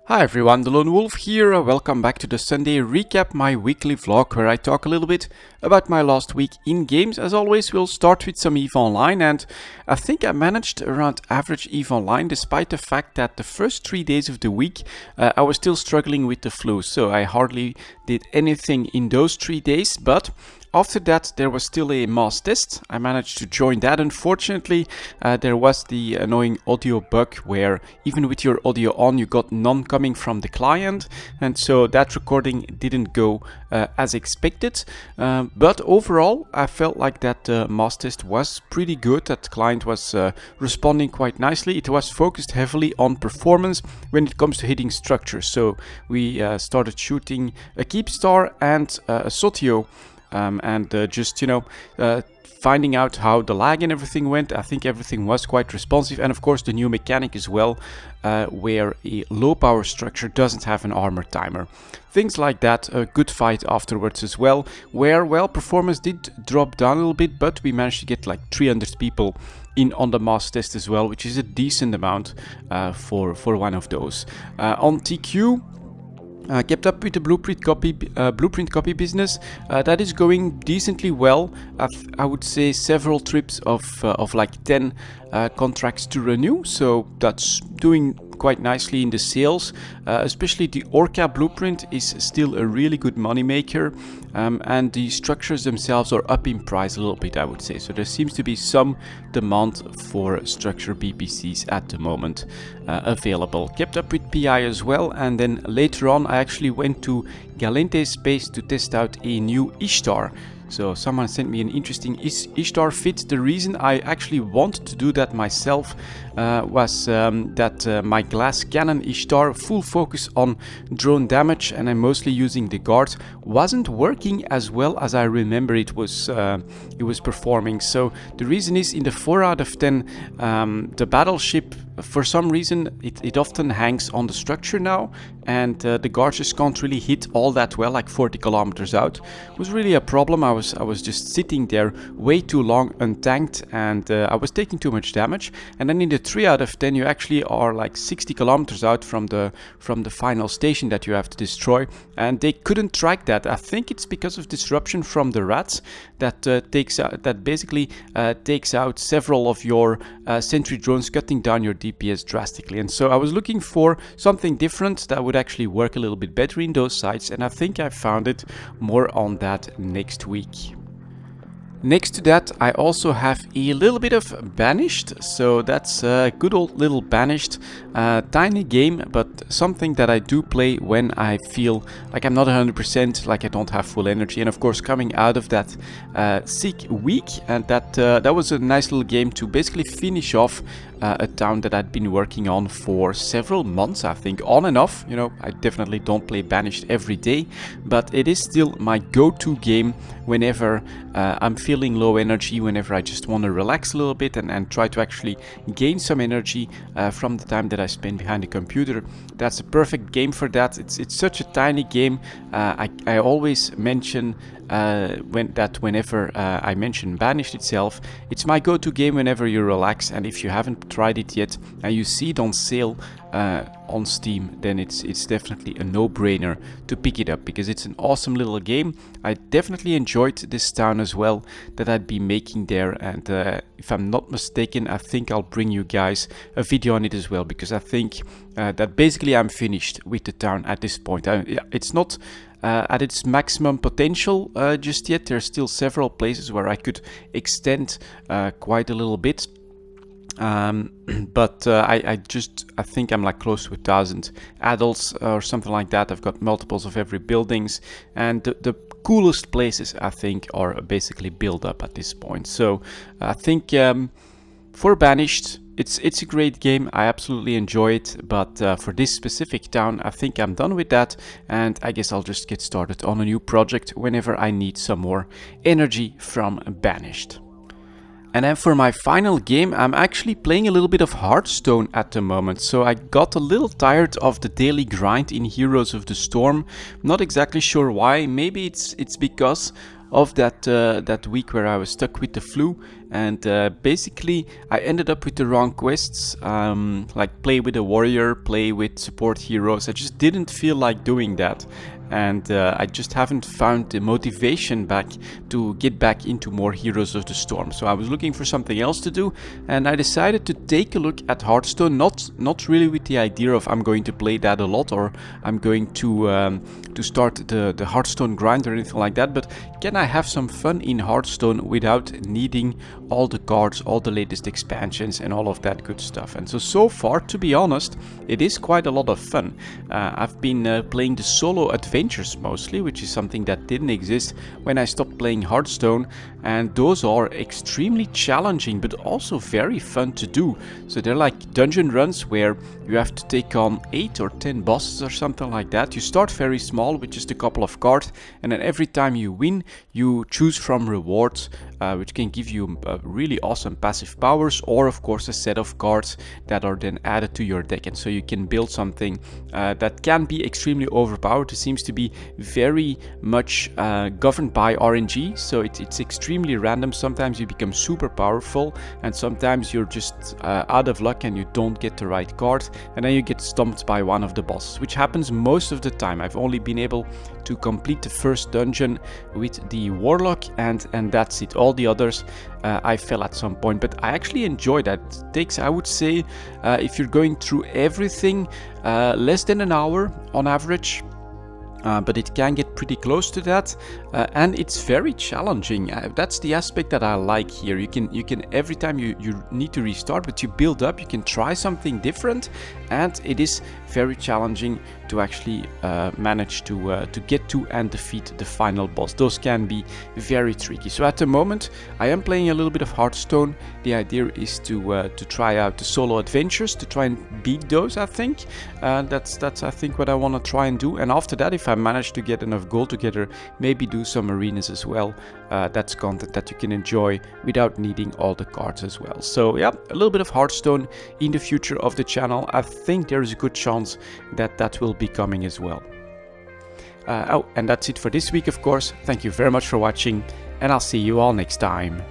Hi everyone, delonewolf here. Welcome back to the Sunday recap, my weekly vlog where I talk a little bit about my last week in games. As always, we'll start with some EVE Online, and I think I managed around average EVE Online despite the fact that the first 3 days of the week I was still struggling with the flu, so I hardly did anything in those 3 days, but after that, there was still a mass test. I managed to join that. Unfortunately, there was the annoying audio bug where even with your audio on, you got none coming from the client. And so that recording didn't go as expected. But overall, I felt like that mass test was pretty good. That client was responding quite nicely. It was focused heavily on performance when it comes to hitting structures. So we started shooting a Keep Star and a Sotio. Finding out how the lag and everything went. I think everything was quite responsive, and of course the new mechanic as well, where a low power structure doesn't have an armor timer. Things like that. A good fight afterwards as well, where, well, performance did drop down a little bit, but we managed to get like 300 people in on the mass test as well, which is a decent amount for one of those. On TQ, kept up with the blueprint copy business. That is going decently well. I would say several trips of like 10 contracts to renew, so that's doing quite nicely in the sales. Especially the Orca blueprint is still a really good money maker, and the structures themselves are up in price a little bit, I would say. So there seems to be some demand for structure BPCs at the moment available. Kept up with PI as well, and then later on I actually went to Galente Space to test out a new Ishtar. So someone sent me an interesting Ishtar fit. The reason I actually wanted to do that myself was that my glass cannon Ishtar, full focus on drone damage, and I'm mostly using the guard, wasn't working as well as I remember it was performing. So the reason is, in the 4 out of 10, the battleship, for some reason, it often hangs on the structure now, and the guards just can't really hit all that well, like 40 kilometers out. It was really a problem. I was just sitting there way too long untanked, and I was taking too much damage. And then in the 3 out of 10, you actually are like 60 kilometers out from the final station that you have to destroy, and they couldn't track that. I think it's because of disruption from the rats that basically takes out several of your sentry drones, cutting down your DPS drastically. And so I was looking for something different that would actually work a little bit better in those sites, and I think I found it. More on that next week. Next to that, I also have a little bit of Banished, so that's a good old little Banished. Tiny game, but something that I do play when I feel like I'm not 100%, like I don't have full energy. And of course, coming out of that sick week, and that was a nice little game to basically finish off a town that I'd been working on for several months, I think, on and off. You know, I definitely don't play Banished every day, but it is still my go-to game whenever I'm feeling low energy, whenever I just want to relax a little bit and try to actually gain some energy from the time that I spend behind the computer. That's a perfect game for that. It's such a tiny game. I always mention whenever I mention Banished itself, it's my go-to game whenever you relax. And if you haven't tried it yet and you see it on sale on Steam, then it's definitely a no-brainer to pick it up, because it's an awesome little game. I definitely enjoyed this town as well that I'd be making there, and if I'm not mistaken, I think I'll bring you guys a video on it as well, because I think that basically I'm finished with the town at this point. It's not at its maximum potential just yet. There's still several places where I could extend quite a little bit. But I think I'm like close to 1,000 adults or something like that. I've got multiples of every buildings, and the coolest places I think are basically built up at this point. So I think for Banished, it's a great game. I absolutely enjoy it, but for this specific town, I think I'm done with that, and I guess I'll just get started on a new project whenever I need some more energy from Banished. And then for my final game, I'm actually playing a little bit of Hearthstone at the moment. So I got a little tired of the daily grind in Heroes of the Storm. Not exactly sure why. Maybe it's because of that week where I was stuck with the flu, and basically I ended up with the wrong quests, like play with a warrior, play with support heroes. I just didn't feel like doing that, and I just haven't found the motivation back to get back into more Heroes of the Storm. So I was looking for something else to do, and I decided to take a look at Hearthstone, not really with the idea of I'm going to play that a lot, or I'm going to start the Hearthstone grind or anything like that, but can I have some fun in Hearthstone without needing all the cards, all the latest expansions and all of that good stuff. And so far, to be honest, it is quite a lot of fun. I've been playing the solo adventures mostly, which is something that didn't exist when I stopped playing Hearthstone, and those are extremely challenging but also very fun to do. So they're like dungeon runs where you have to take on 8 or 10 bosses or something like that. You start very small with just a couple of cards, and then every time you win you choose from rewards, which can give you really awesome passive powers, or of course a set of cards that are then added to your deck, and so you can build something that can be extremely overpowered. It seems to be very much governed by RNG, so it's extremely random. Sometimes you become super powerful, and sometimes you're just out of luck and you don't get the right card, and then you get stumped by one of the bosses, which happens most of the time. I've only been able to complete the first dungeon with the Warlock, and that's it. All the others I fell at some point, but I actually enjoy that. It takes, I would say, if you're going through everything, less than an hour on average. But it can get pretty close to that, and it's very challenging. That's the aspect that I like here. You can every time you need to restart, but you build up, you can try something different, and it is very challenging to actually manage to get to and defeat the final boss. Those can be very tricky. So at the moment I am playing a little bit of Hearthstone. The idea is to try out the solo adventures, to try and beat those. I think that's I think what I want to try and do, and after that, if I manage to get enough gold together, maybe do some arenas as well. That's content that you can enjoy without needing all the cards as well. So yeah, a little bit of Hearthstone in the future of the channel. I think there is a good chance that that will be coming as well. Oh, and that's it for this week, of course. Thank you very much for watching, and I'll see you all next time.